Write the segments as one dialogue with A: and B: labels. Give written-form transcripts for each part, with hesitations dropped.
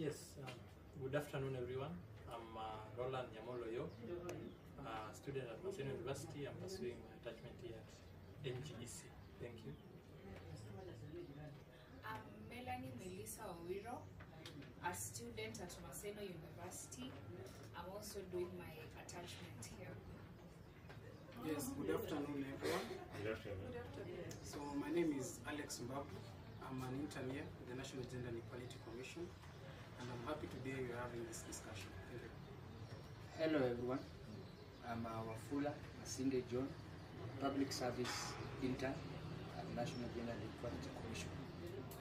A: Yes, good afternoon everyone. I'm Roland Nyamoloyo, a student at Maseno University. I'm pursuing my attachment here at NGEC. Thank you.
B: I'm Melanie Melissa Owiro, a student at Maseno University. I'm also doing my attachment here.
C: Yes, good afternoon everyone.
D: Good afternoon.
B: Good afternoon.
C: So my name is Alex Mbabu. I'm an intern here with the National Gender and Equality Commission, and I'm happy today we are having this discussion. Thank you.
E: Hello everyone, I'm Wafula Asinde John, Public Service Intern at National Gender and Equality Commission,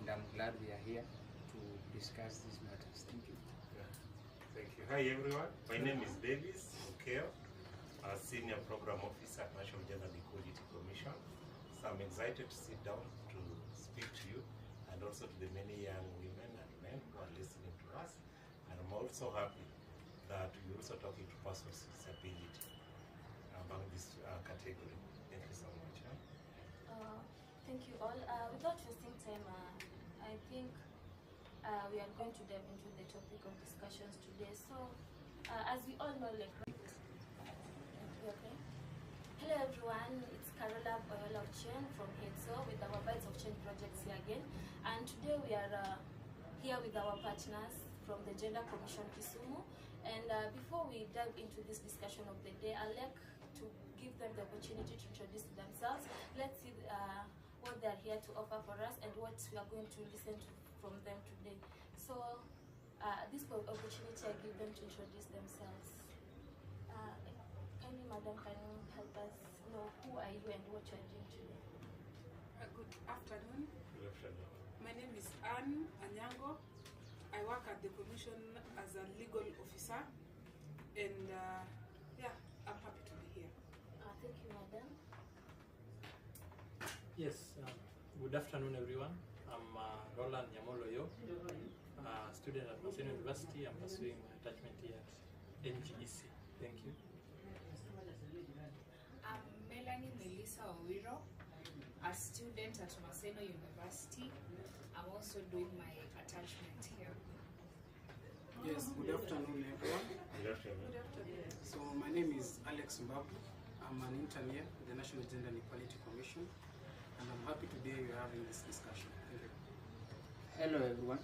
E: and I'm glad we are here to discuss these matters. Thank you.
D: Thank you. Hi everyone, my name is Davis Okeo, a Senior Program Officer at National Gender and Equality Commission. So I'm excited to sit down to speak to you and also to the many young women and men who are listening to us. And I'm also happy that we're also talking to persons with disability among this category. Thank you so much.
F: Thank you all. Without wasting time, I think we are going to dive into the topic of discussions today. So, as we all know, okay. Hello everyone, it's Carola Boyola Ochieng from HEDSO with our Bites of Change projects here again. And today we are here with our partners from the Gender Commission Kisumu. And before we dive into this discussion of the day, I'd like to give them the opportunity to introduce themselves. Let's see what they're here to offer for us and what we are going to listen to from them today. So this opportunity I give them to introduce themselves. Kindly, madam, can you help us know who are you and what you are doing today?
G: Good afternoon.
D: Good afternoon.
G: My name is Anne Anyango. I work at the Commission as a legal officer, and yeah, I'm happy to be here.
F: Thank you, madam.
A: Yes, good afternoon everyone. I'm Roland Nyamoloyo, a student at Maseno University. I'm pursuing my attachment here at NGEC. Thank you.
B: I'm Melanie Melissa Owiro, a student at Maseno University. I'm also doing my attachment here.
C: Yes, good afternoon everyone.
D: Good afternoon.
G: Good afternoon.
C: So my name is Alex Mbabu. I'm an intern here with the National Gender and Equality Commission, and I'm happy today we are having this discussion. Thank you.
E: Hello everyone,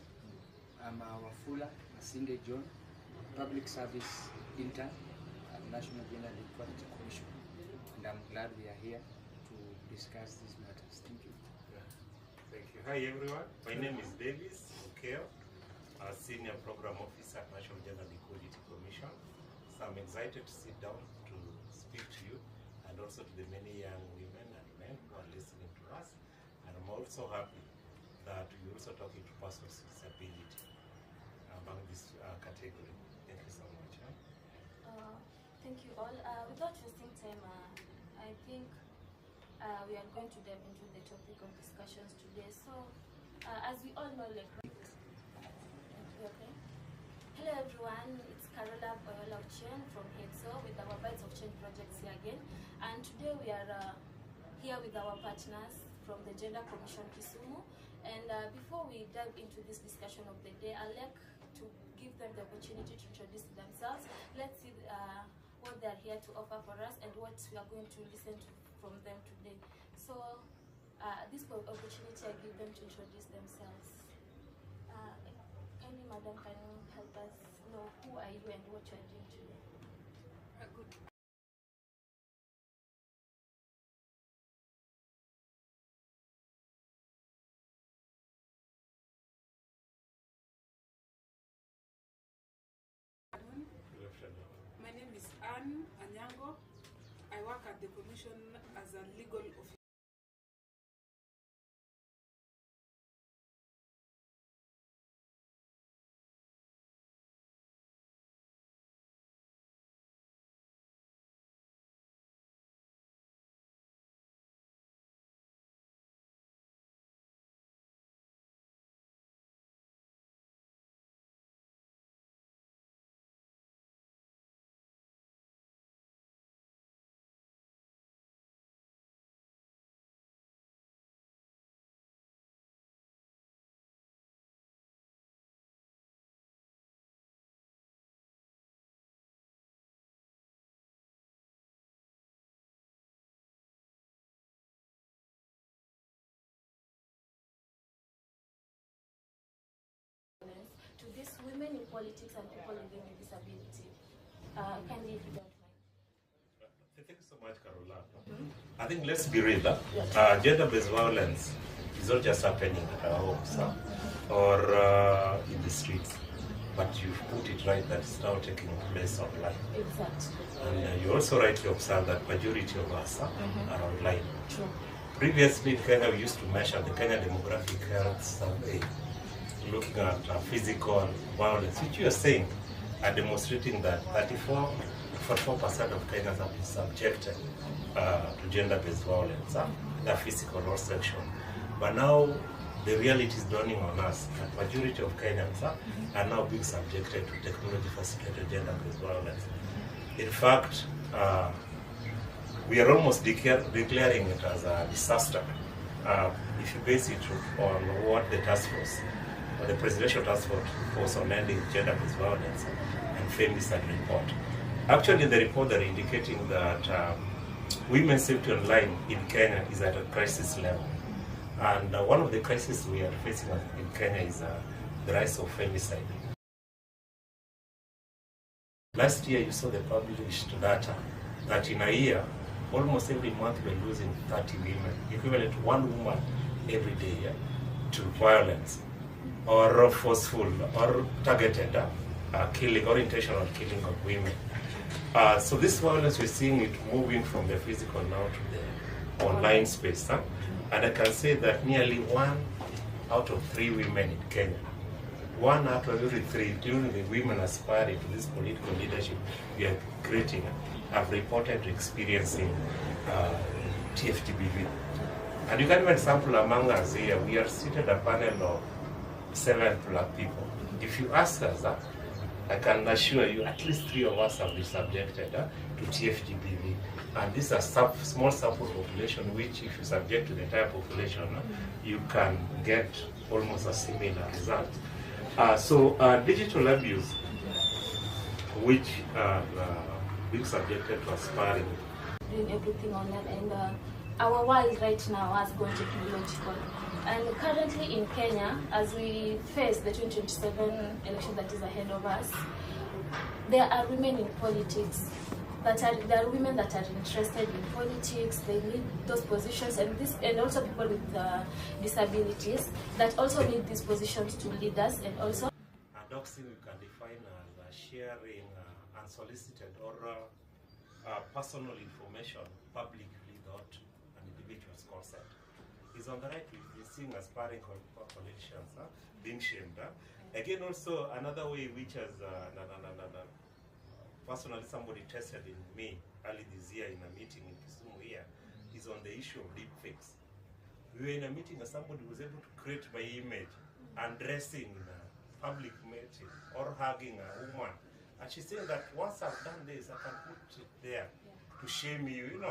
E: I'm Wafula Asinde John, Public Service Intern at National Gender and Equality Commission, and I'm glad we are here to discuss these matters. Thank you.
D: Thank you. Hi everyone, my name is Davis Okeo, a Senior Program Officer at National Gender and Equality Commission. So I'm excited to sit down to speak to you and also to the many young women and men who are listening to us. And I'm also happy that we're also talking to persons with disability among this category. Thank you so much.
F: Thank you all. Without wasting time, I think we are going to dive into the topic of discussions today. So, as we all know, okay. Hello everyone, it's Carola Boyola Ochieng from HEDSO with our Bites of Change projects here again. And today we are here with our partners from the Gender Commission Kisumu. And before we dive into this discussion of the day, I'd like to give them the opportunity to introduce themselves. Let's see what they're here to offer for us and what we are going to listen to from them today. So this opportunity I give them to introduce themselves. Kindly, madam, can you help us know who are you and what you are doing today?
G: Good.
D: Good afternoon.
G: My name is Anne Anyango. I work at the Commission as a legal officer.
F: women in politics and people living with disability. Kindly, if you don't mind.
D: Thank you so much, Carola. I think let's be real. Gender-based violence is not just happening at our homes or in the streets, but you've put it right that it's now taking place online.
F: Exactly.
D: And you also rightly observe that majority of us are online.
F: True.
D: Previously, in Kenya, we used to measure the Kenya Demographic Health Survey, looking at physical violence, which you are saying are demonstrating that 44% of Kenyans have been subjected to gender-based violence, either physical or sexual. But now the reality is dawning on us that majority of Kenyans are now being subjected to technology-facilitated gender-based violence. In fact, we are almost declaring it as a disaster if you base it on what the task force, or the Presidential Task Force on Ending Gender-Based Violence and Femicide report. Actually, in the report they're indicating that women's safety online in Kenya is at a crisis level. And one of the crises we are facing in Kenya is the rise of femicide. Last year, you saw the published data that in a year, almost every month we're losing 30 women, equivalent to one woman every day to violence or forceful or targeted killing or intentional killing of women. So this violence, we're seeing it moving from the physical now to the online space. And I can say that nearly 1 out of 3 women in Kenya, 1 out of every 3, including the women aspiring to this political leadership we are creating, have reported experiencing TFTBV. And you can even sample among us here, we are seated a panel of 7 black people. If you ask us, I can assure you at least 3 of us have been subjected to TFTBV. And this is a small sample population, which if you subject to the entire population, you can get almost a similar result. So digital abuse, which are being subjected to aspiring.
F: Doing everything online, and our world right now has gone technological. And currently in Kenya, as we face the 2027 election that is ahead of us, there are women in politics. There are women that are interested in politics. They need those positions, and also people with disabilities that also need these positions to lead us. And also,
D: doxing we can define as sharing unsolicited or personal information publicly without an individual's consent. Is on the right. We've been seeing aspiring politicians being shamed. Again, also another way which has personally somebody tested in me early this year in a meeting in Kisumu here is on the issue of deepfakes. We were in a meeting and somebody was able to create my image undressing in a public meeting or hugging a woman. And she's saying that once I've done this, I can put it there to shame you,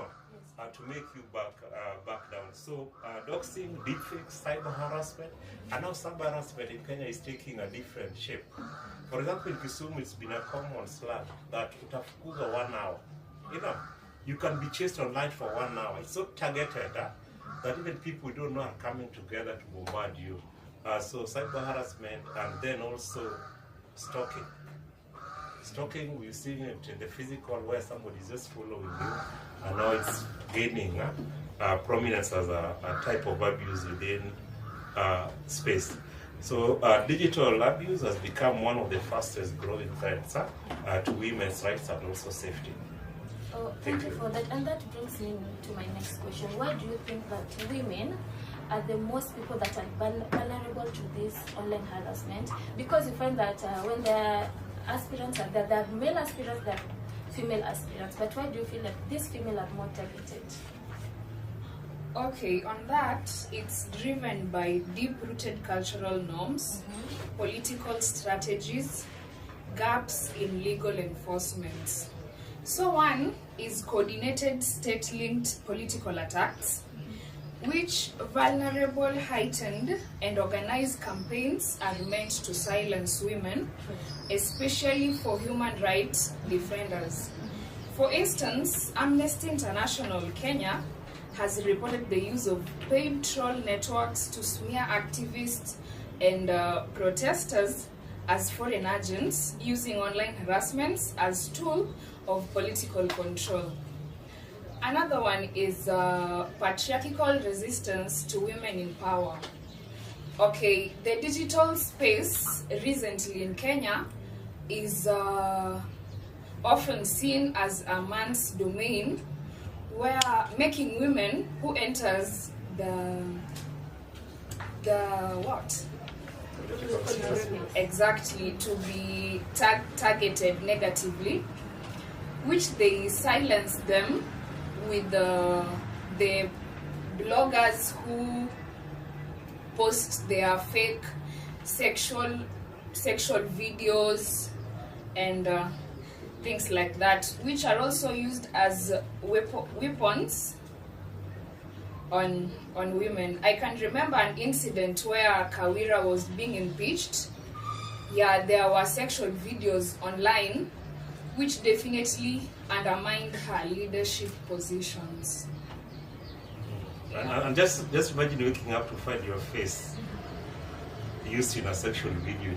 D: to make you back down. So doxing, deepfakes, cyber harassment, and now cyber harassment in Kenya is taking a different shape. For example, in Kisumu, it's been a common slang that utafukuza 1 hour. You can be chased online for 1 hour. It's so targeted that even people we don't know are coming together to bombard you. So cyber harassment, and then also stalking. Stalking, we've seen it in the physical where somebody is just following you, and now it's gaining prominence as a type of abuse within space. So digital abuse has become one of the fastest growing threats to women's rights and also safety.
F: Oh, thank you for that. And that brings me to my next question. Why do you think that women are the most people that are vulnerable to this online harassment? Because you find that when the aspirants are there, there are male aspirants, there are female aspirants. But why do you feel that these female are more targeted?
B: Okay, on that, it's driven by deep-rooted cultural norms, political strategies, gaps in legal enforcement. So one is coordinated state-linked political attacks, which vulnerable, heightened, and organized campaigns are meant to silence women, especially for human rights defenders. For instance, Amnesty International Kenya has reported the use of paid troll networks to smear activists and protesters as foreign agents using online harassments as tool of political control. Another one is patriarchal resistance to women in power. Okay, the digital space recently in Kenya is often seen as a man's domain, where making women who enters the what? Exactly, to be targeted negatively, which they silence them with the bloggers who post their fake sexual videos and things like that, which are also used as weapons on women. I can remember an incident where Kawira was being impeached. Yeah, there were sexual videos online which definitely undermined her leadership positions.
D: And just imagine waking up to find your face used in a sexual video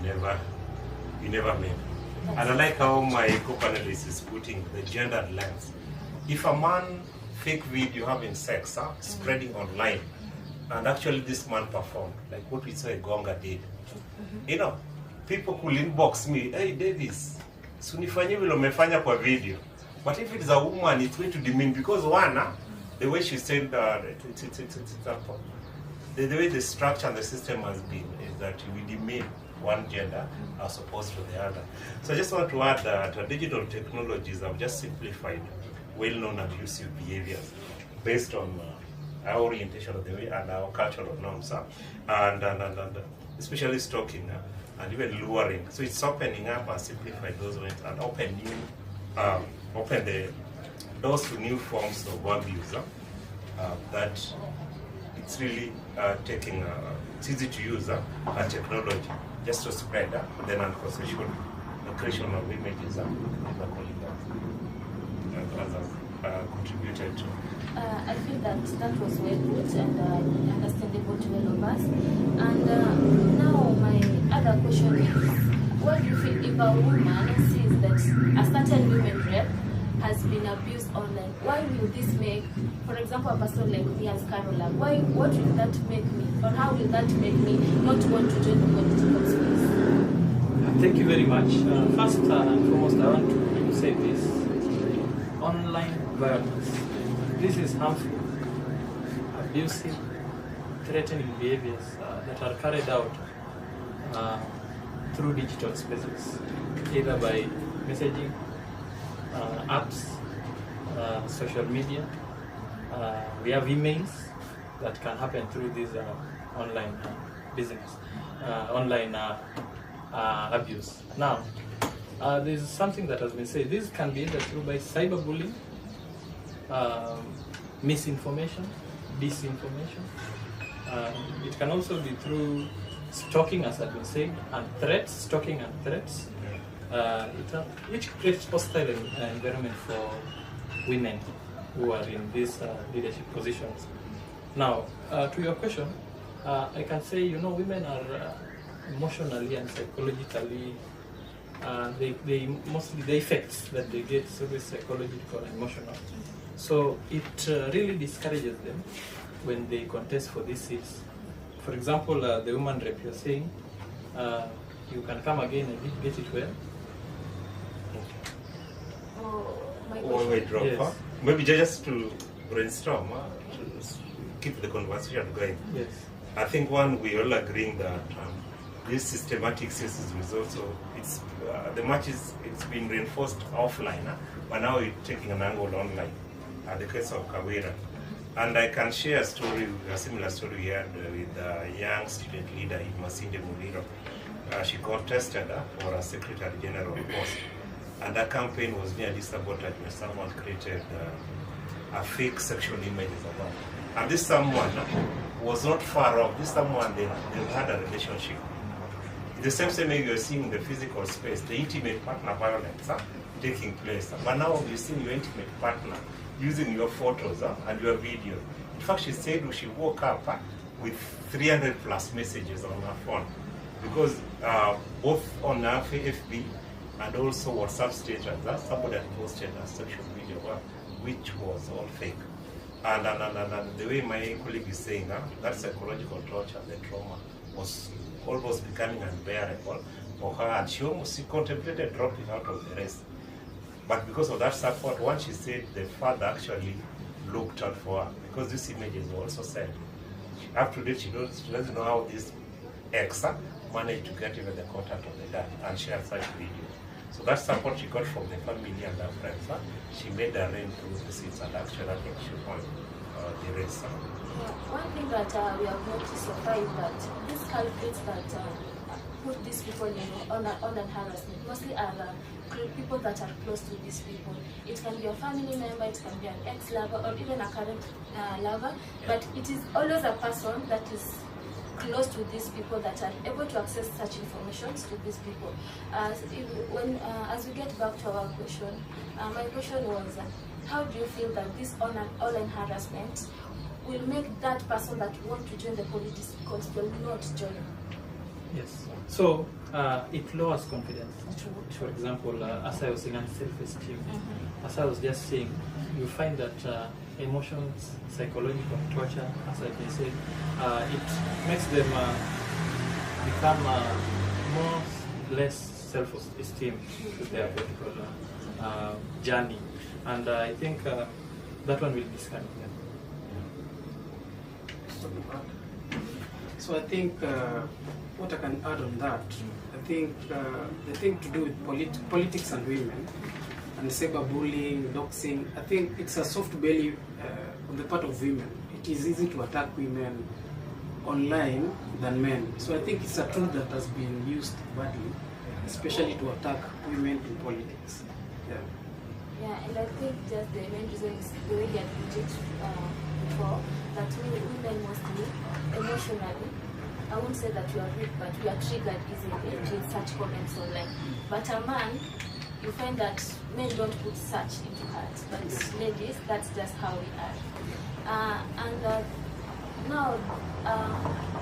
D: you never made. And I like how my co-panelist is putting the gendered lens. If a man fake video having sex spreading online, and actually this man performed, like what we saw Gonga did. You know, people could inbox me, hey Davis, sunifanye vile umefanya kwa video. But if it's a woman, it's going to demean, because one, the way she said the way the structure and the system has been is that we demean one gender as opposed to the other. So I just want to add that digital technologies have just simplified well-known abusive behaviors based on our orientation of the way and our cultural norms, and especially stalking and even luring. So it's opening up and simplifying those ways and open the doors to new forms of abuse that it's really taking it's easy to use a technology just to spread then unconsensual creation of images and contributed to.
F: I feel that was well put and understandable to all of us. And now my other question is, what do you feel if a woman sees that a certain women rep has been abused online? Why will this make, for example, a person like me as Carola, what will that make me, or how will that make me not want to join the political space?
A: Thank you very much. First and foremost, I want to say this. Online violence. This is harmful, abusive, threatening behaviors that are carried out through digital spaces, either by messaging, apps, social media. We have emails that can happen through this online business, online abuse. Now, there's something that has been said. This can be either through by cyberbullying, misinformation, disinformation. It can also be through stalking, as I've been saying, and threats, stalking and threats, which creates hostile environment for women who are in these leadership positions. Now, to your question, I can say, women are emotionally and psychologically, they mostly the effects that they get through psychological and emotional. So it really discourages them when they contest for these seats. For example, the woman rep you're saying, you can come again and get it well.
D: Yes. Maybe just to brainstorm, to keep the conversation going.
A: Yes.
D: I think one, we all agreeing that this systematic sexism is also, the match it's been reinforced offline, but now it's taking an angle online. The case of Kawira. And I can share a similar story here with a young student leader in Masinde Muliro. She contested for a Secretary General post. And her campaign was nearly sabotaged when someone created a fake sexual images of her. And this someone was not far off. This someone, they had a relationship. The same way you're seeing the physical space, the intimate partner violence taking place. But now you're seeing your intimate partner using your photos and your video. In fact, she said she woke up with 300 plus messages on her phone. because both on FB and also WhatsApp status, that somebody had posted a social media which was all fake. And the way my colleague is saying, that psychological torture, the trauma, was almost becoming unbearable for her, and she almost contemplated dropping out of the race. But because of that support, once she said, the father actually looked out for her, because these images were also sent. Up to date, she doesn't know how this ex managed to get even the contact of the dad and share such videos. So that support she got from the family and her friends, she made her reign through the scenes, and actually I think she won the race.
F: One thing that we have noticed so far is that these culprits that put these people on harassment mostly are people that are close to these people. It can be a family member, it can be an ex-lover, or even a current lover, but it is always a person that is close to these people that are able to access such information to these people. As we get back to our question, my question was, how do you feel that this online harassment will make that person that want to join the politics will not join?
A: Yes. So it lowers confidence. For example, as I was saying, self-esteem. As I was just saying, you find that emotions, psychological torture, as I can say, it makes them become less self-esteem with their political journey. And I think that one will discourage them.
C: So I think what I can add on that, I think the thing to do with politics and women and cyberbullying, doxing, I think it's a soft belly on the part of women. It is easy to attack women online than men. So I think it's a tool that has been used badly, especially to attack women in politics.
F: Yeah, and I think just the main reason is the way they put it before, that women mostly, emotionally, I won't say that we are weak, but we are triggered easily with such comments online. But a man, you find that men don't put such into heart, but ladies, that's just how we are. Now,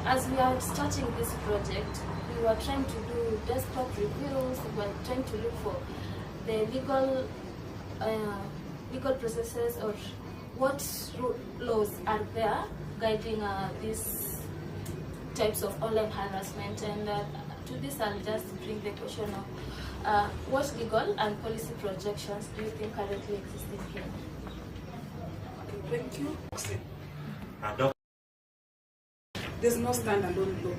F: as we are starting this project, we were trying to do desktop reviews, we were trying to look for the legal processes or what laws are there guiding these types of online harassment. And to this, I'll just bring the question of what legal and policy projections do you think currently exist in Kenya?
G: Thank you. There's no standalone law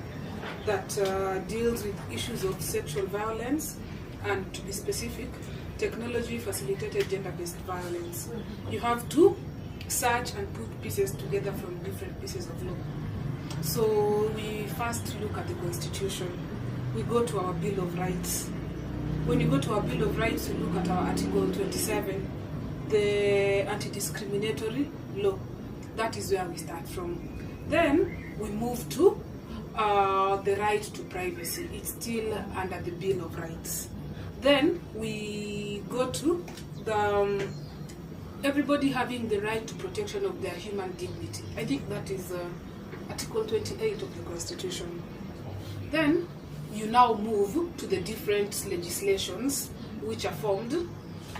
G: that deals with issues of sexual violence and, to be specific, technology-facilitated gender-based violence. You have to search and put pieces together from different pieces of law. So we first look at the Constitution. We go to our Bill of Rights. When you go to our Bill of Rights, you look at our Article 27, the anti-discriminatory law. That is where we start from. Then we move to the right to privacy. It's still under the Bill of Rights. Then we go to the everybody having the right to protection of their human dignity. I think that is Article 28 of the Constitution. Then you now move to the different legislations which are formed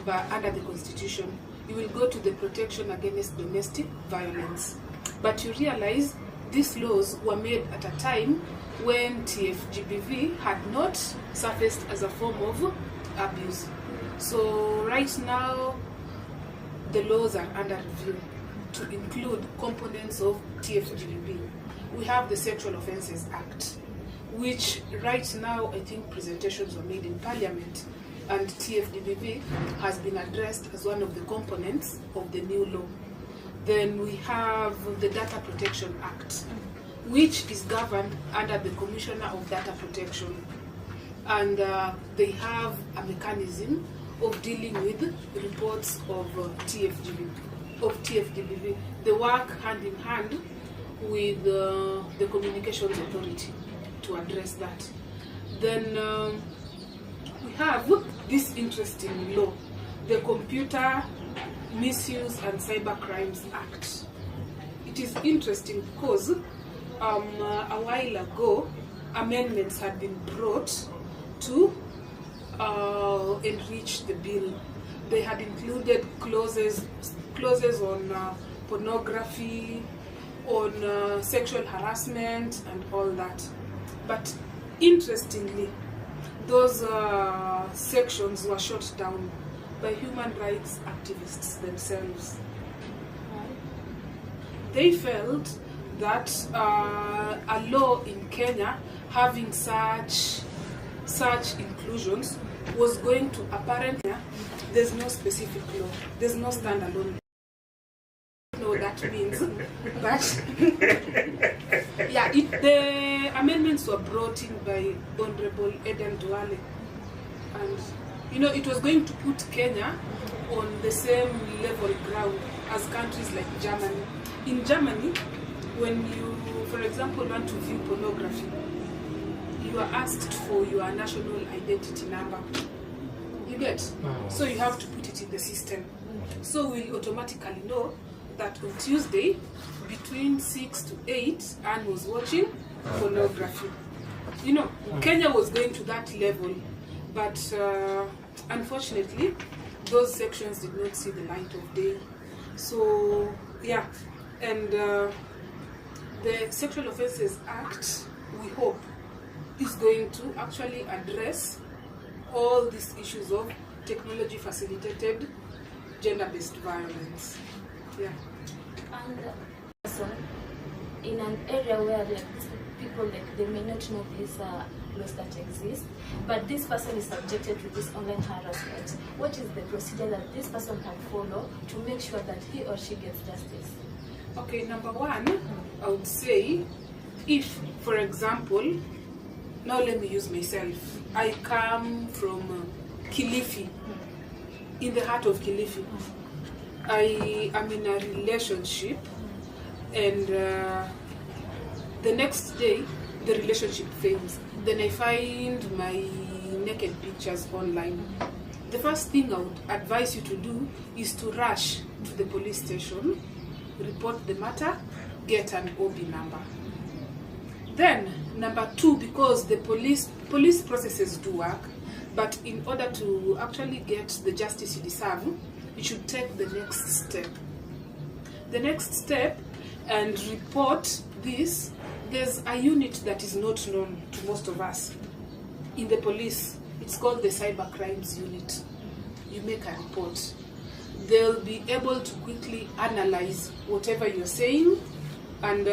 G: under the Constitution. You will go to the protection against domestic violence. But you realize these laws were made at a time when TFGBV had not surfaced as a form of abuse. So right now, the laws are under review to include components of TFGBV. We have the Sexual Offences Act, which right now I think presentations were made in Parliament, and TFGBV has been addressed as one of the components of the new law. Then we have the Data Protection Act, which is governed under the Commissioner of Data Protection. And they have a mechanism of dealing with reports of TFGBV. They work hand in hand with the Communications Authority to address that. Then we have this interesting law, the Computer Misuse and Cyber Crimes Act. It is interesting because a while ago amendments had been brought to enrich the bill. They had included clauses on pornography, on sexual harassment, and all that. But interestingly, those sections were shot down by human rights activists themselves. They felt that a law in Kenya having such inclusions was going to apparently, there's no specific law, there's no standalone. I don't know what that means, but yeah, the amendments were brought in by Honorable Eden Duale, and you know, it was going to put Kenya on the same level ground as countries like Germany. In Germany, when you, for example, want to view pornography, you are asked for your national identity number. You get? So you have to put it in the system. So we'll automatically know that on Tuesday, between 6 to 8, Anne was watching pornography. You know, Kenya was going to that level, but unfortunately, those sections did not see the light of day. So, yeah, and the Sexual Offences Act, we hope, is going to actually address all these issues of technology-facilitated gender-based violence. Yeah.
F: And so, in an area where like people like they may not know these laws that exist, but this person is subjected to this online harassment, what is the procedure that this person can follow to make sure that he or she gets justice?
G: Okay, number one, I would say, if, for example, now let me use myself. I come from Kilifi, in the heart of Kilifi. I am in a relationship, and the next day the relationship fails. Then I find my naked pictures online. The first thing I would advise you to do is to rush to the police station, report the matter, get an OB number. Then, number two, because the police processes do work, but in order to actually get the justice you deserve, you should take the next step. The next step, and report this. There's a unit that is not known to most of us in the police. It's called the Cyber Crimes Unit. You make a report. They'll be able to quickly analyze whatever you're saying, and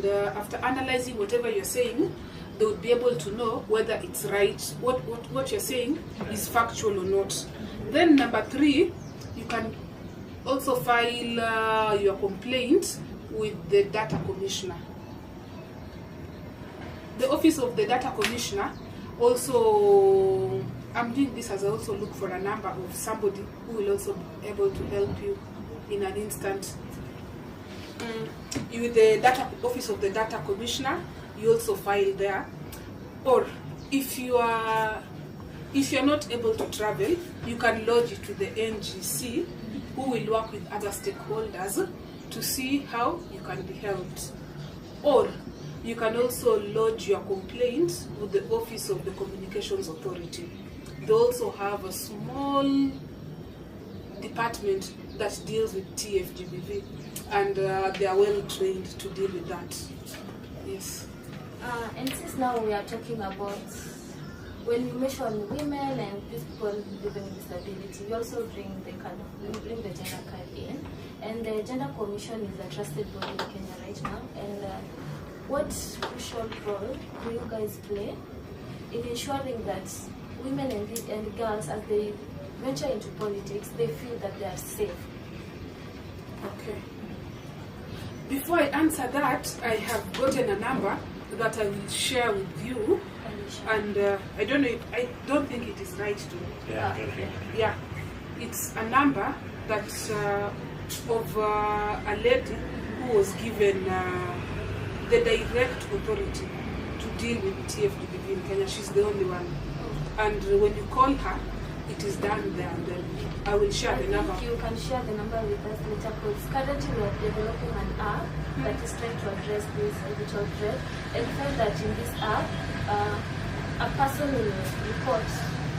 G: after analyzing whatever you're saying, they would be able to know whether it's right, what you're saying is factual or not. Then number three, you can also file your complaint with the Data Commissioner. The Office of the Data Commissioner also, I'm doing this as I also look for a number of somebody who will also be able to help you in an instant. With the Office of the Data Commissioner, you also file there. Or if you're not able to travel, you can lodge it to the NGC, who will work with other stakeholders to see how you can be helped. Or you can also lodge your complaint with the Office of the Communications Authority. They also have a small department that deals with TFGBV, and they are well trained to deal with that. Yes.
F: And since now we are talking about, when you mention women and these people living with disability, we also bring the gender card in. And the Gender Commission is a trusted body in Kenya right now. And what crucial role do you guys play in ensuring that women and girls, as they venture into politics, they feel that they are safe?
G: Okay. Before I answer that, I have gotten a number that I will share with you, and I don't think it is right to. Yeah, it's a number that of a lady who was given the direct authority to deal with TFGBV in Kenya. She's the only one, and when you call her, it is done there and then. I will share
F: I
G: the number.
F: think you can share the number with us later because currently we are developing an app that is trying to address this digital threat, and we find that in this app, a person will report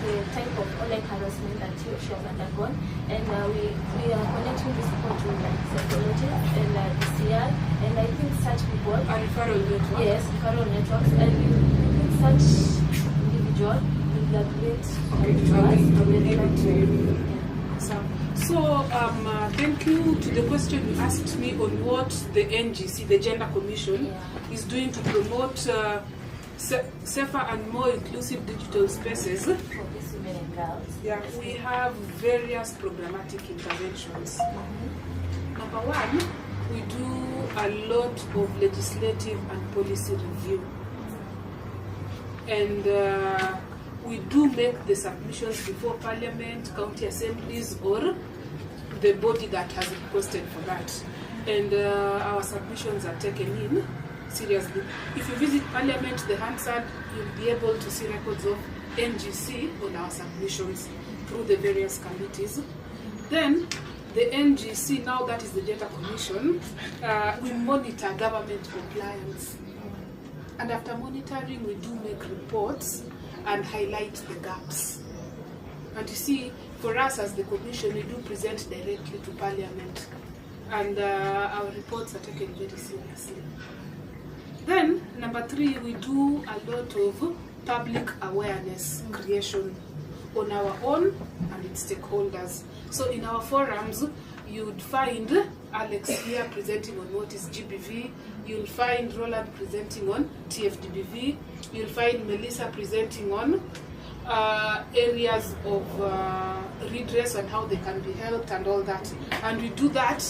F: the type of online harassment that he or she has undergone, and we are connecting this report to like psychologists and DCR, and I think such people
G: A referral network.
F: yes, referral networks, and we think such individual will graduate
G: Okay,
F: to
G: I
F: us
G: will
F: to
G: leave it to you.
F: develop.
G: So, thank you to the question you asked me on what the NGC, the Gender Commission,
F: Yeah.
G: is doing to promote safer and more inclusive digital spaces.
F: For these women and girls.
G: Yeah, we have various programmatic interventions. Number one, we do a lot of legislative and policy review. And we do make the submissions before Parliament, county assemblies, or the body that has requested for that. And our submissions are taken in seriously. If you visit Parliament, the Hansard, you'll be able to see records of NGC on our submissions through the various committees. Then the NGC, now that is the Data Commission, we monitor government compliance. And after monitoring, we do make reports and highlight the gaps. And you see, for us as the Commission, we do present directly to Parliament. And our reports are taken very seriously. Then, number three, we do a lot of public awareness creation on our own and its stakeholders. So in our forums, you'd find Alex here presenting on what is GBV, you'll find Roland presenting on TFDBV, you'll find Melissa presenting on areas of redress and how they can be helped and all that. And we do that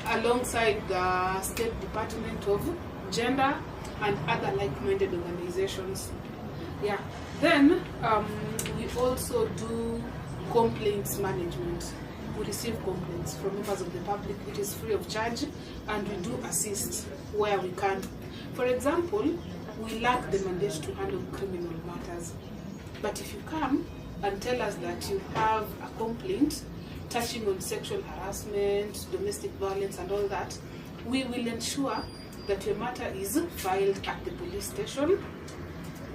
G: alongside the State Department of Gender and other like-minded organizations. Yeah. Then we also do complaints management. We receive complaints from members of the public. It is free of charge, and we do assist where we can. For example, we lack the mandate to handle criminal matters. But if you come and tell us that you have a complaint touching on sexual harassment, domestic violence, and all that, we will ensure that your matter is filed at the police station.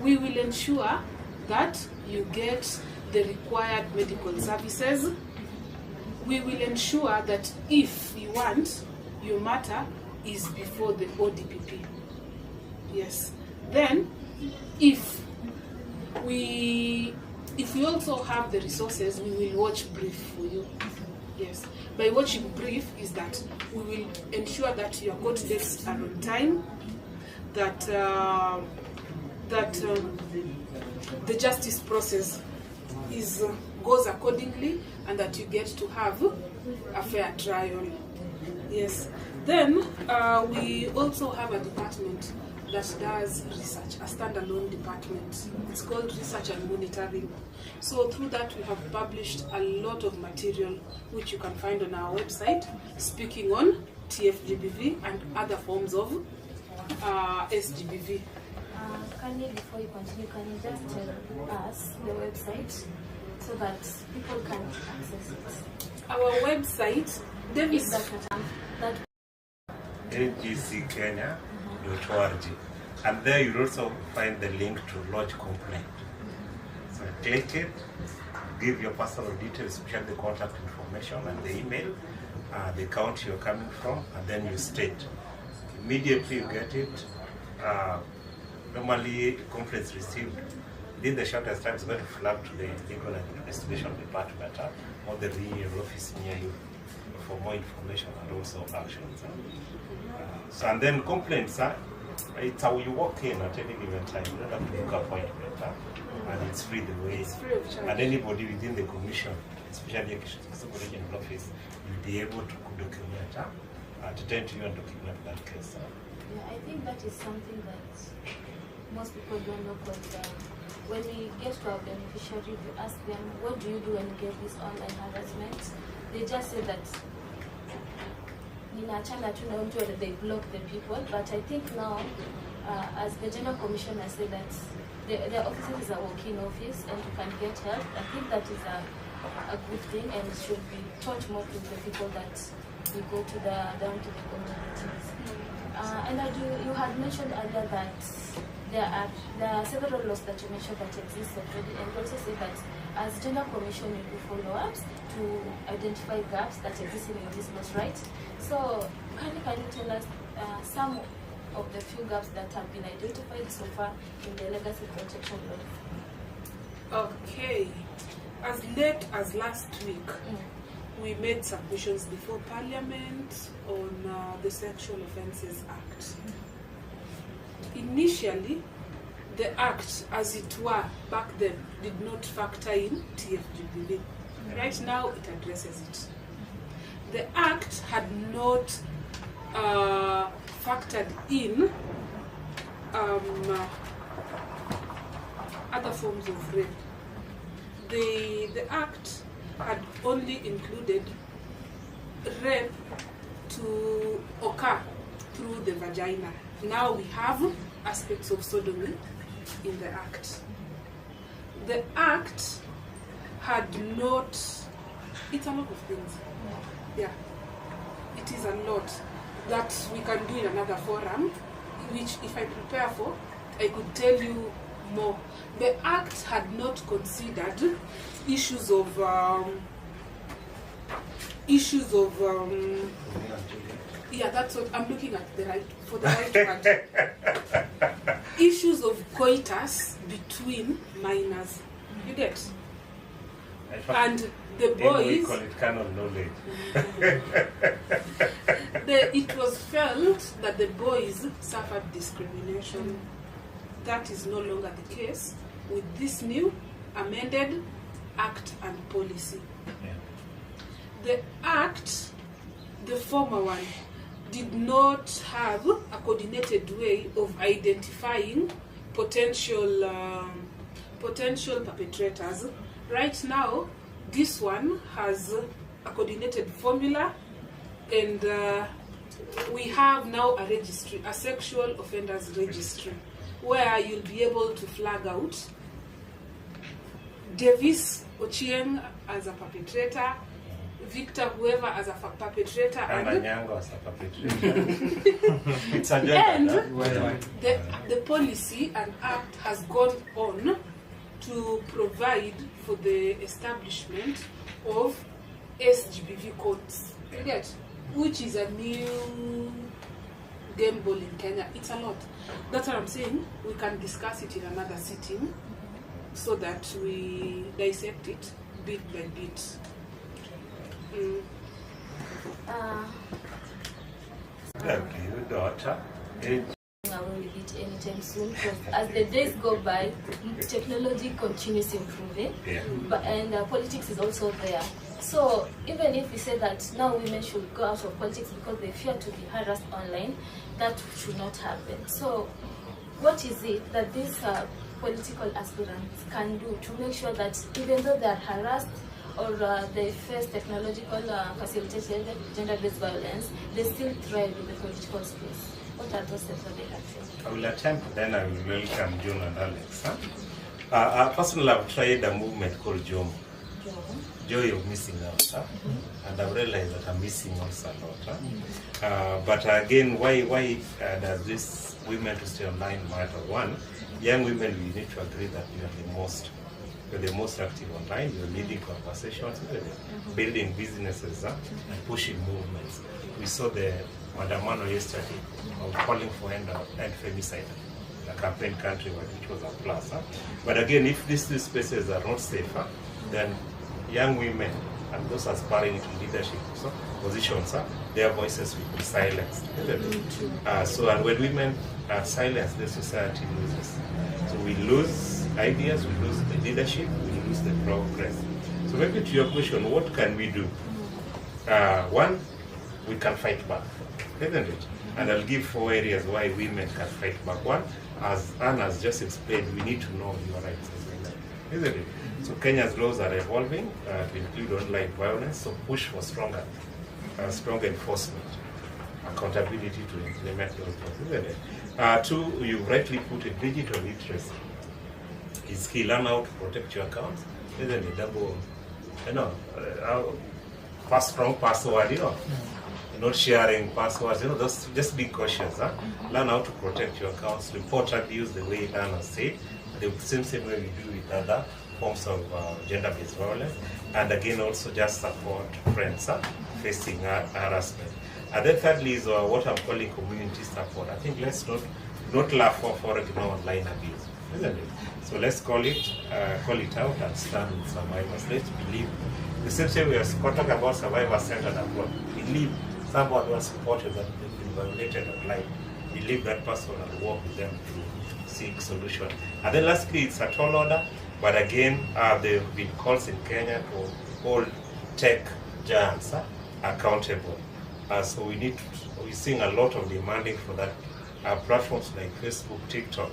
G: We will ensure that you get the required medical services. We will ensure that if you want, your matter is before the ODPP. Yes. Then, if we also have the resources, we will watch brief for you. Yes. By watching brief is that we will ensure that your court dates are on time, that the justice process goes accordingly, and that you get to have a fair trial. Yes. Then we also have a department that does research, a standalone department. It's called Research and Monitoring. So through that we have published a lot of material which you can find on our website, speaking on TFGBV and other forms of SGBV.
F: Kindly, before you continue, can you just tell us the website so that people can access it?
G: Our website, Davis.
F: That
D: ngckenya.org, and there you'll also find the link to lodge complaint. So click it, give your personal details, especially the contact information and the email, the county you're coming from, and then you state. Immediately you get it. Normally complaints received within the shortest time is going to flag to the legal and investigation department or the regional office near you for more information and also actions. So, and then complaints, it's how you walk in at any given time. You don't have to book appointment, and it's free the way.
G: It's free of charge.
D: And anybody within the commission, especially the regional office, will be able to document, to tend to you and document that case.
F: Yeah, I think that is something that most people don't know, because when we get to our beneficiary, we ask them, what do you do when you get this online harassment? They just say that they block the people. But I think now, as the General Commissioner said that the offices is a walk-in office and you can get help. I think that is a good thing, and it should be taught more to the people that we go to down to the communities. And you had mentioned earlier that there are several laws that you mentioned that exist already, and you also said that as Gender Commission will do follow-ups to identify gaps that exist in these laws, right? So can you tell us some of the few gaps that have been identified so far in the legacy protection laws?
G: Okay. As late as last week, we made submissions before Parliament on the Sexual Offences Act. Initially, the Act, as it were, back then, did not factor in TFGBV. Right now, it addresses it. The Act had not factored in other forms of rape. The Act had only included rape to occur through the vagina. Now we have aspects of sodomy in the Act. The Act had not, it's a lot of things. Yeah, it is a lot that we can do in another forum, which if I prepare for, I could tell you more. The Act had not considered issues of yeah, that's what I'm looking at, the right word. Issues of coitus between minors. You get? And the boys,
D: we call it canon knowledge.
G: It was felt that the boys suffered discrimination. That is no longer the case with this new amended Act and policy.
D: Yeah.
G: The Act, the former one, did not have a coordinated way of identifying potential perpetrators. Right now, this one has a coordinated formula, and we have now a registry, a sexual offenders registry, where you'll be able to flag out Davis Ochieng as a perpetrator, Victor whoever as a perpetrator,
D: and Anyango as a perpetrator. It's a gender,
G: and the policy and Act has gone on to provide for the establishment of SGBV codes, which is a new game ball in Kenya. It's a lot. That's what I'm saying. We can discuss it in another sitting so that we dissect it bit by bit.
D: Okay, your daughter.
F: Away with it anytime soon, because as the days go by, technology continues improving, and politics is also there. So even if we say that now women should go out of politics because they fear to be harassed online, that should not happen. So what is it that these political aspirants can do to make sure that even though they are harassed or they face technological facilitated gender-based violence, they still thrive in the political space? What are those steps that they can take?
D: I will attempt, then I will welcome John and Alex. Personally, I've tried a movement called JOM, Joy of Missing Out, and I've realized that I'm missing also a lot. But again, why does this women to stay online matter? One, young women, we need to agree that you're the most active online, you're leading conversations, building businesses, and pushing movements. We saw the Mandamano yesterday of calling for end femicide, a campaign countrywide, which was a plus. But again, if these two spaces are not safer, then young women and those aspiring into leadership positions, their voices will be silenced. And when women are silenced, the society loses. So we lose ideas, we lose the leadership, we lose the progress. So maybe to your question, what can we do? One, we can fight back, isn't it? And I'll give 4 areas why women can fight back. One, as Anna has just explained, we need to know your rights as women, isn't it? So Kenya's laws are evolving to include online violence, so push for stronger enforcement, accountability to implement those laws, isn't it? 2, you rightly put it, digital literacy is key. Learn how to protect your accounts, isn't it? Double strong password, not sharing passwords, just be cautious. Learn how to protect your accounts, report abuse the way Dana said, the same way we do with other forms of gender-based violence, and again also just support friends facing harassment. And then thirdly is what I'm calling community support. I think let's not laugh for online abuse, isn't it? So let's call it out and stand with survivors. Let's believe the same way we are talking about survivor-centered approach. Believe someone was supported that they've been violated online. Believe that person and work with them to seek solution. And then lastly, it's a tall order. But again, there have been calls in Kenya to hold tech giants accountable. So we're seeing a lot of demanding for that. Platforms like Facebook, TikTok,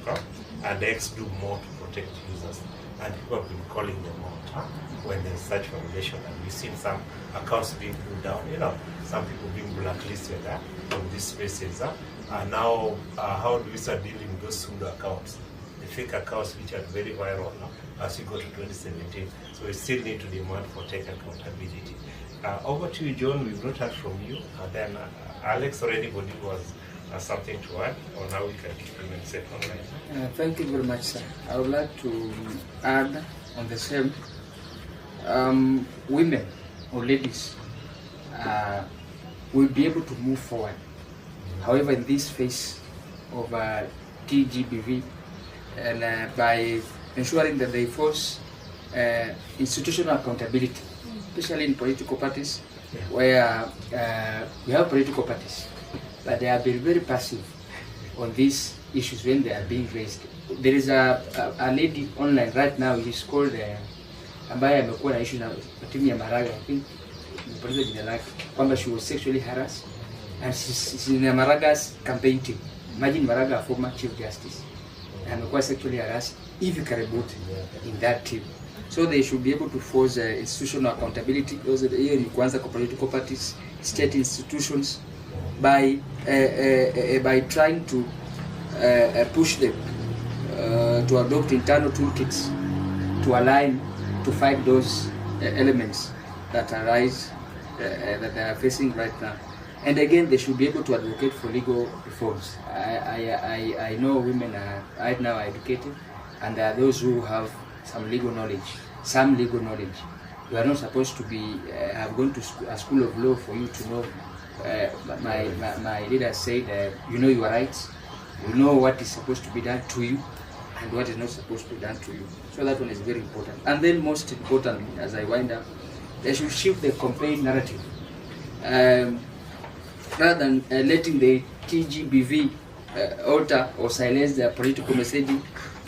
D: and X do more to protect users. And people have been calling them out when there's such violation. And we've seen some accounts being pulled down, some people being blacklisted from these spaces. And now, how do we start dealing with those pseudo accounts? The fake accounts which are very viral as we go to 2017. So we still need to demand for tech accountability. Over to you, John. We've not heard from you. And then Alex or anybody was something to add, or now we can keep them safe online.
E: Thank you very much, sir. I would like to add on the same. Women or ladies will be able to move forward. However, in this phase of TGBV, and by ensuring that they force institutional accountability, especially in political parties, where we have political parties, but they have been very passive on these issues when they are being raised. There is a lady online right now, she's called ambaye amekuwa na issue na timu ya Maraga, I think nipoteza jina lake, kwamba she was sexually harassed, and she's in Maraga's campaign team. Imagine Maraga, a former chief justice, amekuwa sexually harassed hivi karibuni in that team. So they should be able to force institutional accountability. Hiyo ni kwanza kwa political parties, state institutions, by trying to push them to adopt internal toolkits to align, to fight those elements that arise, that they are facing right now. And again, they should be able to advocate for legal reforms. I know women are right now educated, and there are those who have some legal knowledge. You are not supposed to be have gone to a school of law for you to know. My leader said, you know your rights, you know what is supposed to be done to you, and what is not supposed to be done to you. So that one is very important. And then most importantly, as I wind up, they should shift the campaign narrative. Rather than letting the TGBV alter or silence their political messaging,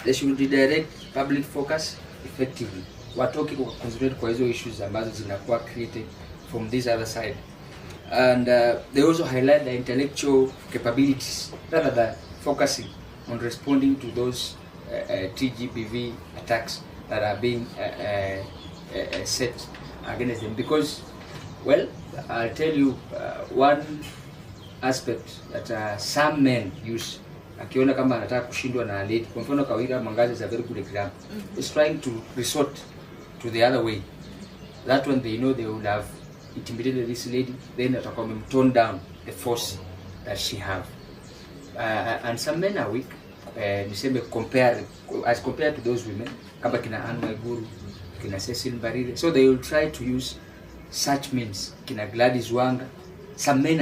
E: they should redirect public focus effectively. Watoki concentrate kwa hizo issues ambazo zinakuwa created from this other side. And they also highlight the intellectual capabilities rather than focusing on responding to those TGBV attacks that are being set against them. Because, well, I'll tell you one aspect that some men use. Akiona kama anataka kushindwa na lady, kwa mfano Kawira Mwangaza is a very good example. Is trying to resort to the other way. That one they know they would have intimidated this lady, then atakuwa tone down the force that she have. And some men are weak. Niseme as compared to those women, kama kina Anne Waiguru, kina Cecil Mbarire. So they will try to use such means, kina Gladys Wanga. Some men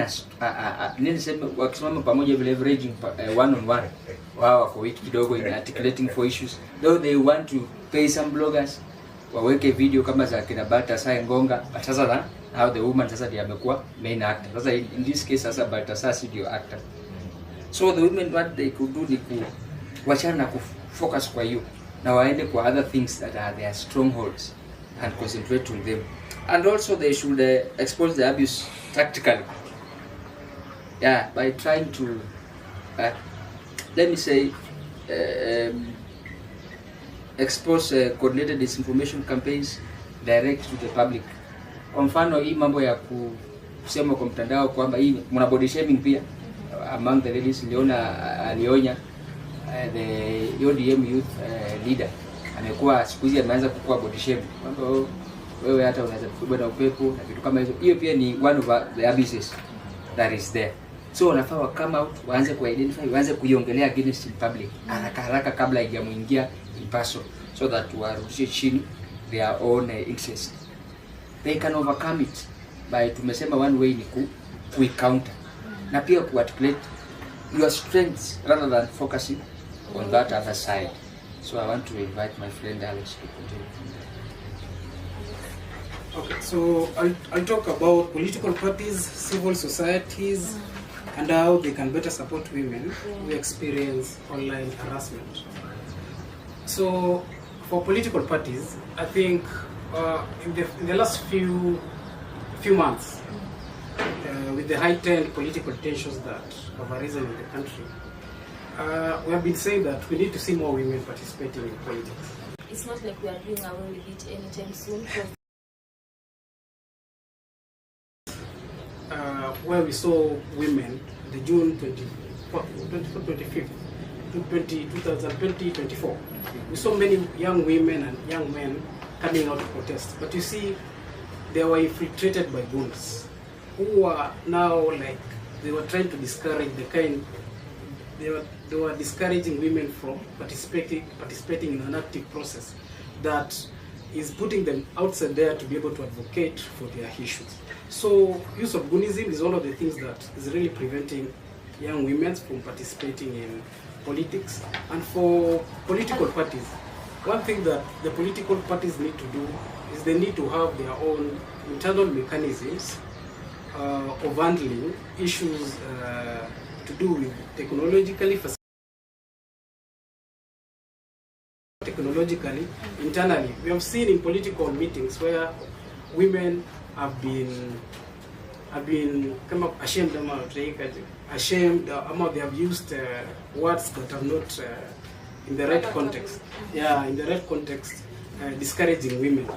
E: niseme wakisimama pamoja leveraging one on one. Wao wako weak kidogo in articulating for issues. Though they want to pay some bloggers waweke video kama za kina Baltasar Ngonga, but sasa how the woman sasa ndiye amekuwa main actor. Sasa in this case sasa Baltasar si ndio actor. So the women, what they could do ni kuachana na kufocus kwa hiyo na waende kwa other things that are their strongholds and concentrate on them. And also they should expose the abuse tactically. Yeah, by trying to let me say expose coordinated disinformation campaigns direct to the public. Kwa mfano hii mambo ya kusema kwa mtandao kwamba hii mna body shaming pia among the ladies, alionya the ODM youth leader amekuwa siku hizi ameanza kukua body shaming kwamba wewe hata unaweza kupigwa na upepo na vitu kama hizo. Hiyo pia ni one of the abuses that is there. So wanafaa wa come out, waanze kuidentify, waanze kuiongelea against in public haraka kabla haijamuingia in person, so that warudishe chini their own interest. They can overcome it by, tumesema one way ni ku counter na pia ku articulate your strengths rather than focusing on that other side. So I want to invite my friend Alex to continue.
C: Okay, so I'll talk about political parties, civil societies, and how they can better support women who experience online harassment. So, for political parties, I think in the last few months, with the heightened political tensions that have arisen in the country, we have been saying that we need to see more women participating in politics.
F: It's not like we are doing away with it anytime soon.
C: Where we saw women, the June 25th, 2024, we saw many young women and young men coming out to protest. But you see, they were infiltrated by goons who are now like, they were trying to discourage the kind, they were discouraging women from participating in an active process that is putting them outside there to be able to advocate for their issues. So use of goonism is one of the things that is really preventing young women from participating in politics. And for political parties, one thing that the political parties need to do is they need to have their own internal mechanisms of handling issues to do with technologically, internally. We have seen in political meetings where women have been come up ashamed, they have used words that are not in the right context. Yeah, in the right context, discouraging women.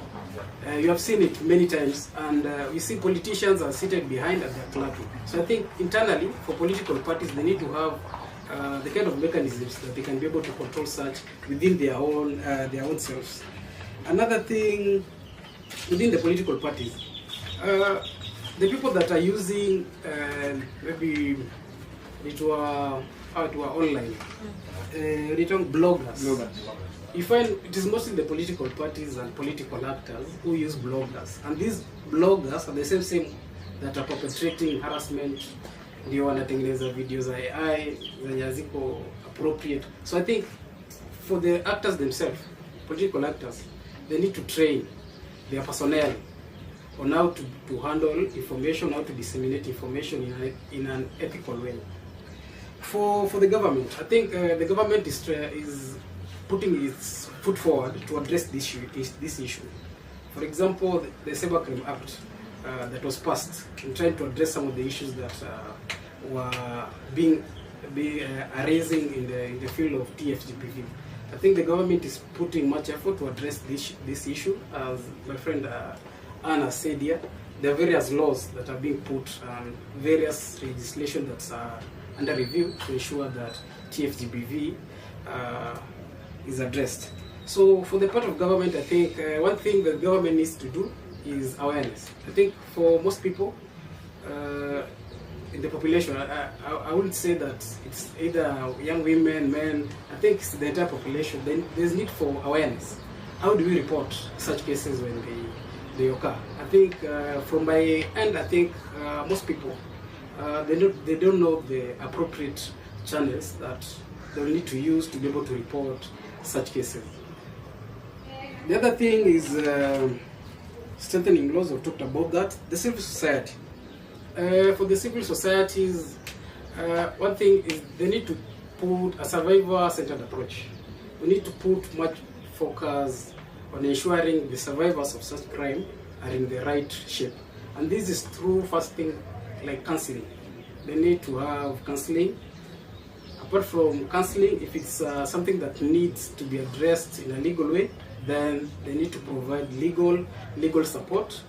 C: You have seen it many times, and we see politicians are seated behind and they're clapping. So I think internally, for political parties, they need to have the kind of mechanisms that they can be able to control such within their own selves. Another thing within the political parties, the people that are using maybe it were online, bloggers. You find it is mostly the political parties and political actors who use bloggers, and these bloggers are the same that are perpetrating harassment. Ndio wanatengeneza videos za AI zenye haziko appropriate. So I think for the actors themselves, political actors, they need to train their personnel on how to handle information, how to disseminate information in an ethical way. For the government, I think the government is putting its foot forward to address this issue. For example, the Cybercrime Act that was passed in trying to address some of the issues that were arising in the field of TFGPV. I think the government is putting much effort to address this issue. As my friend Anna said here, there are various laws that are being put and various legislation that's under review to ensure that TFGPV is addressed. So for the part of government, I think one thing the government needs to do is awareness. I think for most people in the population, I wouldn't say that it's either young women, men. I think it's the entire population. Then there's need for awareness. How do we report such cases when they occur? I think from my end, I think most people they don't know the appropriate channels that they will need to use to be able to report such cases. The other thing is strengthening laws. We've talked about that. The civil society. For the civil societies, one thing is they need to put a survivor-centered approach. We need to put much focus on ensuring the survivors of such crime are in the right shape. And this is through first thing like counseling. They need to have counseling. Apart from counseling, if it's something that needs to be addressed in a legal way, then they need to provide legal support.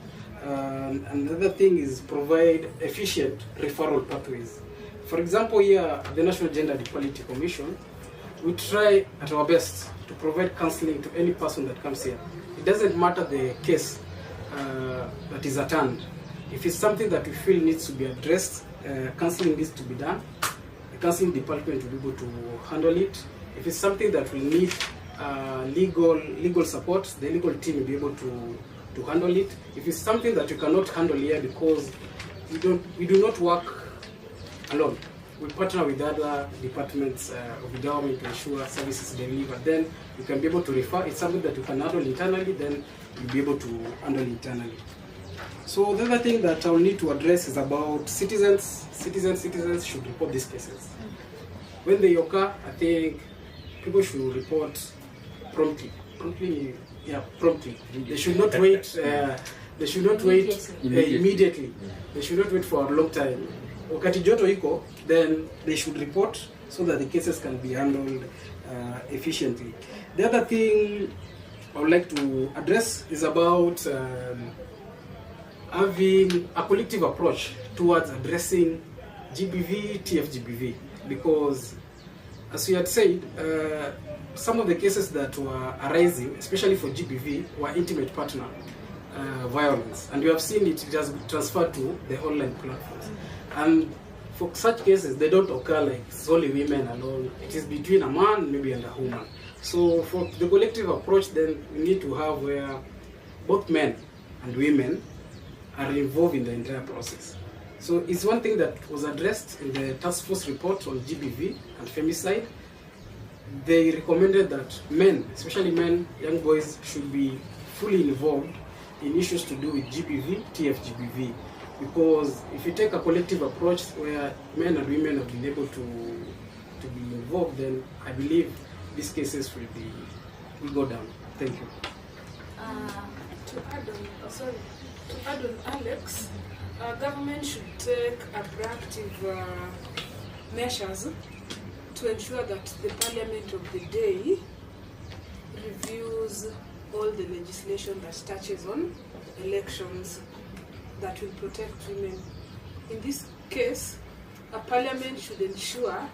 C: Another thing is provide efficient referral pathways. For example, here at the National Gender Equality Commission, we try at our best to provide counseling to any person that comes here. It doesn't matter the case. that is at hand. If it's something that we feel needs to be addressed, counseling needs to be done. The counseling department will be able to handle it. If it's something that will need legal support, the legal team will be able to handle it. If it's something that you cannot handle here because we do not work alone, we partner with other departments of the government to ensure services delivered. Then you can be able to refer. It's something that you can handle internally, then you'll be able to handle internally. So the other thing that I'll need to address is about citizens. Citizens should report these cases. When they occur, I think people should report promptly. Promptly. They should not wait. They should not wait immediately. They should not wait for a long time. Wakati joto iko, then they should report so that the cases can be handled efficiently. The other thing I would like to address is about having a collective approach towards addressing GBV, TFGBV, because as we had said, some of the cases that were arising, especially for GBV, were intimate partner violence, and we have seen it has been transferred to the online platforms. And for such cases, they don't occur like solely women alone. It is between a man maybe and a woman. So for the collective approach, then we need to have where both men and women are involved in the entire process. So it's one thing that was addressed in the task force report on GBV and femicide. They recommended that men, especially men, young boys, should be fully involved in issues to do with GBV, TFGBV. Because if you take a collective approach where men and women have been able to be involved, then I believe these cases will go down. Thank you.
G: To add on Alex, government should take proactive measures to ensure that the Parliament of the day reviews all the legislation that touches on elections that will protect women. In this case, a Parliament should ensure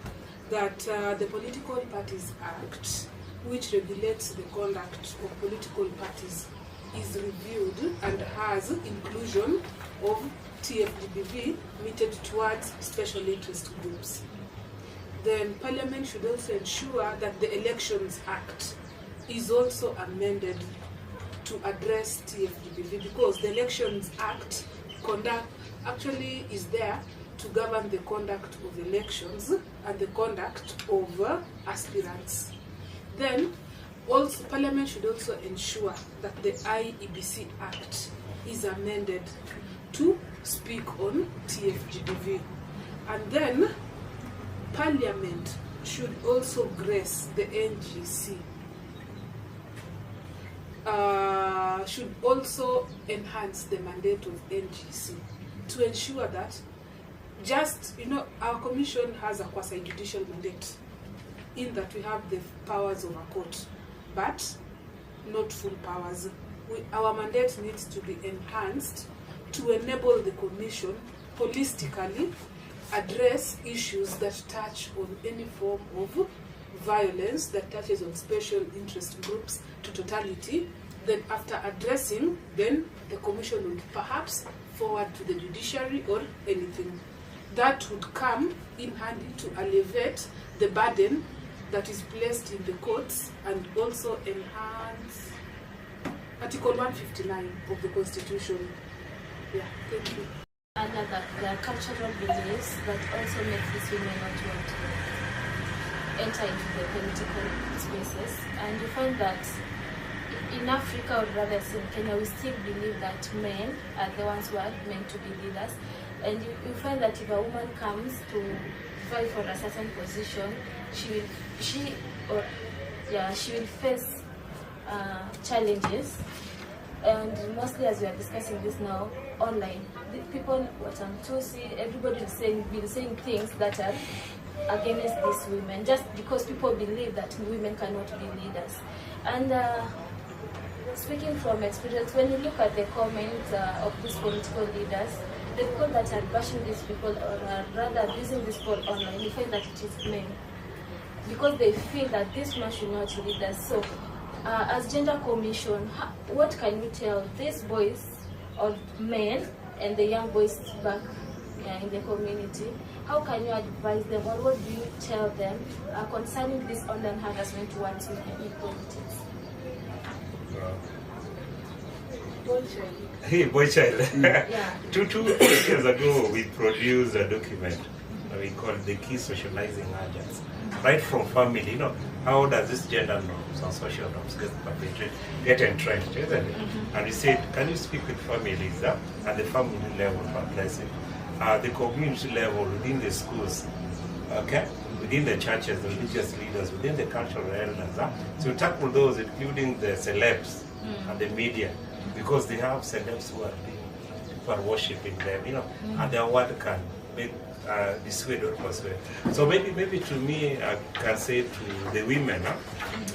G: that the Political Parties Act, which regulates the conduct of political parties, is reviewed and has inclusion of TFGBV meted towards special interest groups. Then Parliament should also ensure that the Elections Act is also amended to address TFGBV, because the Elections Act actually is there to govern the conduct of elections and the conduct of aspirants. Then also Parliament should also ensure that the IEBC Act is amended to speak on TFGBV. And then Parliament should also grace the NGC, should also enhance the mandate of NGC to ensure that our commission has a quasi-judicial mandate in that we have the powers of a court, but not full powers. Our mandate needs to be enhanced to enable the commission holistically address issues that touch on any form of violence that touches on special interest groups to totality. Then after addressing, then the commission would perhaps forward to the judiciary or anything. That would come in handy to alleviate the burden that is placed in the courts and also enhance Article 159 of the Constitution. Yeah, thank you.
F: And that there are cultural beliefs that also make these women not want to enter into the political spaces. And you find that in Africa, or rather in Kenya, we still believe that men are the ones who are meant to be leaders. And you find that if a woman comes to vie for a certain position, she will face challenges. And mostly, as we are discussing this now, online, the people, everybody is saying things that are against these women, just because people believe that women cannot be leaders. And speaking from experience, when you look at the comments of these political leaders, the people that are bashing these people, or are rather abusing these people online, you find that it is men, because they feel that this man should not lead us. So, as Gender Commission, what can you tell these boys of men and the young boys back in the community, how can you advise them, or what do you tell them concerning this online harassment towards women in politics?
D: Hey, boy child.
F: Yeah.
D: Two years ago, we produced a document we call the key socializing agents. Right from family, you know, how does this gender norms and social norms get entrenched, isn't it? And we said, can you speak with families at the family level for addressing the community level, within the schools, okay, within the churches, the religious leaders, within the cultural elders. So tackle those, including the celebs and the media, because they have celebs who are worshipping them, you know, and their word can make dissuade or persuade. So maybe to me, I can say to the women,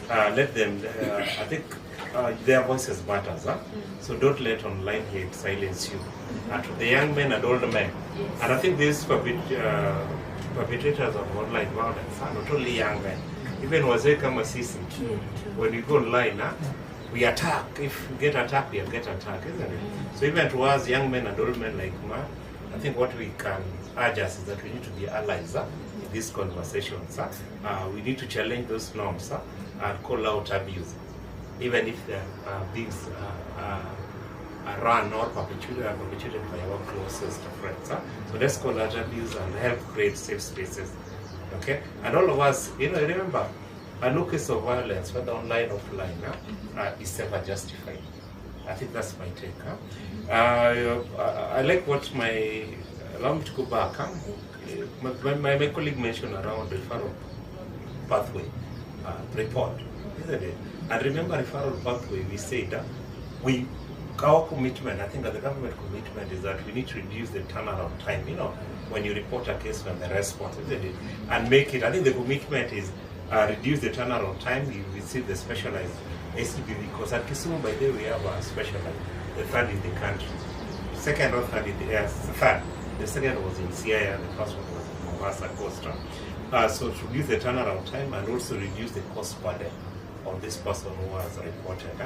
D: let them, I think their voices matters. So don't let online hate silence you. And to the young men and older men, and I think these perpetrators of online violence are not only young men, even wazee kama sisi. When we go online, we attack. If we get attacked, we get attacked, isn't it? So even to us, young men and old men like me, I think what we can urge us is that we need to be allies in these conversations. We need to challenge those norms and call out abuse, even if the things are run or perpetuated by our closest friends. So let's call out abuse and help create safe spaces. Okay, and all of us, you know, remember, no case of violence, whether online or offline, is ever justified. I think that's my take. I like what allow me to go back. My colleague mentioned around referral pathway report, isn't it? And remember, referral pathway, we said our commitment, I think that the government commitment is that we need to reduce the turnaround time, you know, when you report a case from the response, isn't it? And make it, I think the commitment is reduce the turnaround time. You receive the specialized SCPV, because at Kisumu, by the way, we have a specialized, the third in the country. Second or third in the third. The second was in CIA, and the first one was in Mombasa, Costa. So to reduce the turnaround time and also reduce the cost burden on this person who has reported.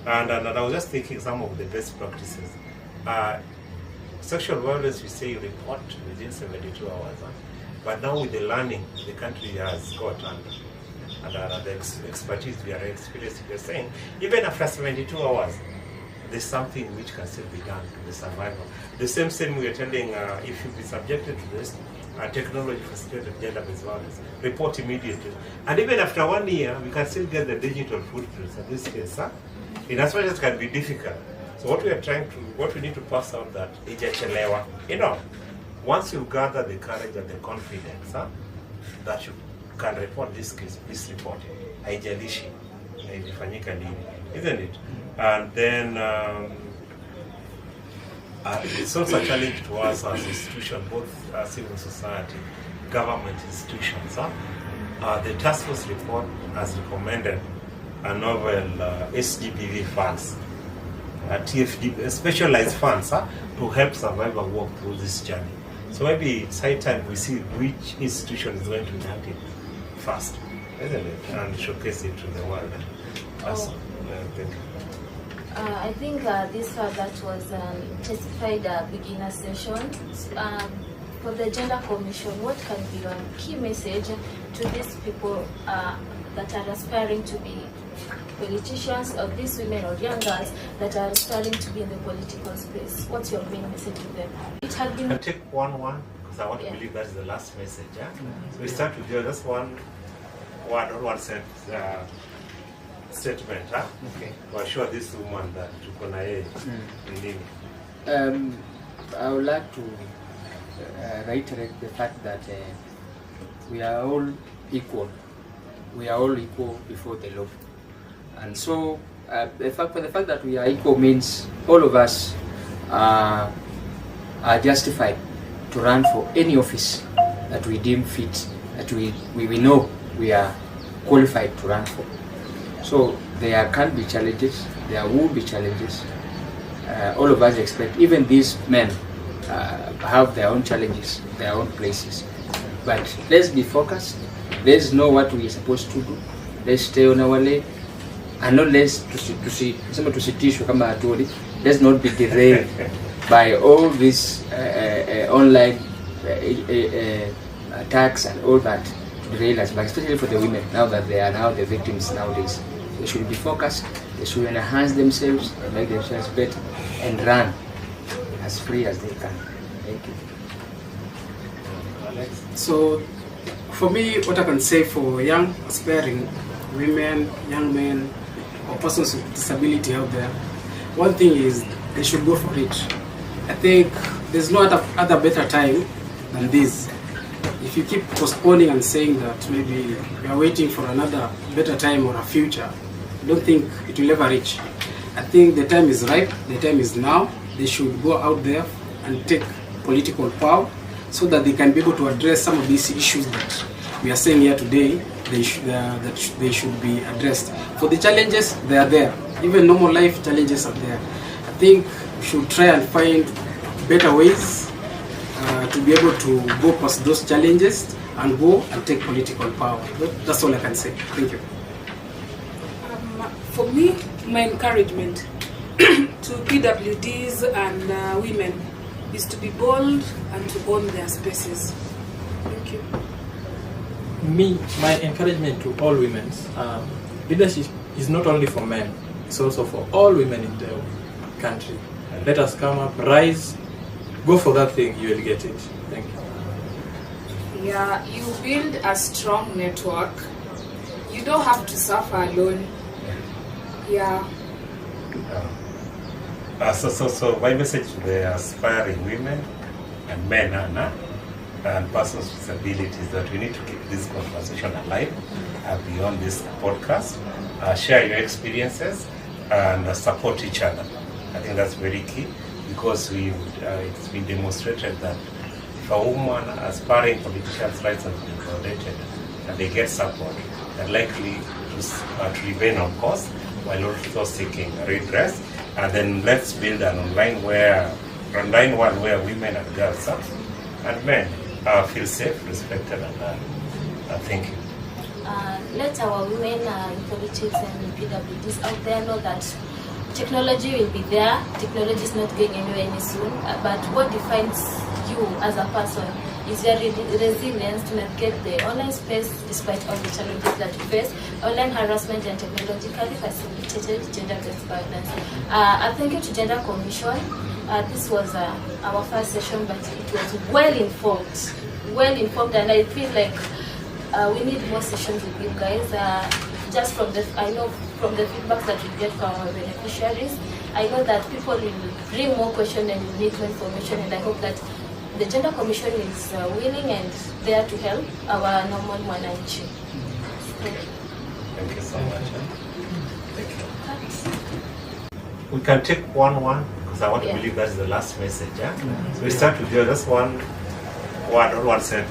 D: And I was just thinking some of the best practices. Sexual violence, we say you report within 72 hours. But now with the learning the country has got and the expertise we are experiencing, we are saying, even after 72 hours, there's something which can still be done to the survival. The same we are telling, if you've been subjected to this, technology facilitated gender-based violence, report immediately. And even after 1 year, we can still get the digital footprints in this case. In as much as it can be difficult. So what we need to pass out that, you know, once you gather the courage and the confidence that you can report this case, please report it. Haijalishi ilifanyika nini, isn't it? And then it's also a challenge to us as institutions, both civil society, government institutions. The task force report has recommended a novel SDPV funds, TFD, specialized funds to help survivors walk through this journey. So maybe it's high time we see which institution is going to enact it first, isn't it? And showcase it to the world.
F: I think this that was testified beginner session. For the Gender Commission, what can be your key message to these people that are aspiring to be politicians, or these women or young girls that are aspiring to be in the political space? What's your main message to them? It had been...
D: I'll take one, because I want to believe that's the last message. So we start with just one word or one sentence. Statement, okay. To assure this woman that tuko na yeye nini.
E: I would like to reiterate the fact that we are all equal. We are all equal before the law, and so the fact that we are equal means all of us are justified to run for any office that we deem fit, that we know we are qualified to run for. So there can be challenges, there will be challenges. All of us expect, even these men have their own challenges, their own places. But let's be focused, let's know what we are supposed to do, let's stay on our lane, and not less tusitishwe kama hatuoni, let's not be derailed by all these online attacks and all that derail us, but especially for the women, now that they are now the victims nowadays. They should be focused, they should enhance themselves, make themselves better, and run as free as they can. Thank you.
C: So, for me, what I can say for young, aspiring women, young men, or persons with disability out there, one thing is they should go for it. I think there's no other better time than this. If you keep postponing and saying that maybe you are waiting for another better time or a future, I don't think it will ever reach. I think the time is ripe, the time is now. They should go out there and take political power so that they can be able to address some of these issues that we are saying here today. That they should be addressed. For the challenges, they are there. Even normal life challenges are there. I think we should try and find better ways to be able to go past those challenges and go and take political power. That's all I can say. Thank you.
G: For me, my encouragement to PWDs and women is to be bold and to own their spaces. Thank you.
A: My encouragement to all women, leadership is not only for men, it's also for all women in the country. Let us come up, rise, go for that thing, you will get it. Thank you.
B: Yeah, you build a strong network. You don't have to suffer alone. Yeah.
D: So my message to the aspiring women and men and persons with disabilities is that we need to keep this conversation alive beyond this podcast. Share your experiences and support each other. I think that's very key because it's been demonstrated that if a woman aspiring politicians' rights have been violated and they get support, they're likely to remain on course while also seeking redress. And then let's build an online one where women and girls and men feel safe, respected, and thank you.
F: Let our women in politics and PWDs out there know that technology will be there. Technology is not going anywhere any soon. But what defines you as a person is your resilience to navigate the online space despite all the challenges that you face. Online harassment and technologically facilitated gender-based violence. Thank you to Gender Commission. This was our first session, but it was well informed, and I feel like we need more sessions with you guys. Just from the feedback that we get from our beneficiaries, I know that people will bring more questions and will need more information, and I hope that the Gender Commission is willing and there to help our normal Mwananchi.
D: Thank you so much. Thank you. We can take one because I want to believe that's the last message. Yeah? So we start with you. That's one said.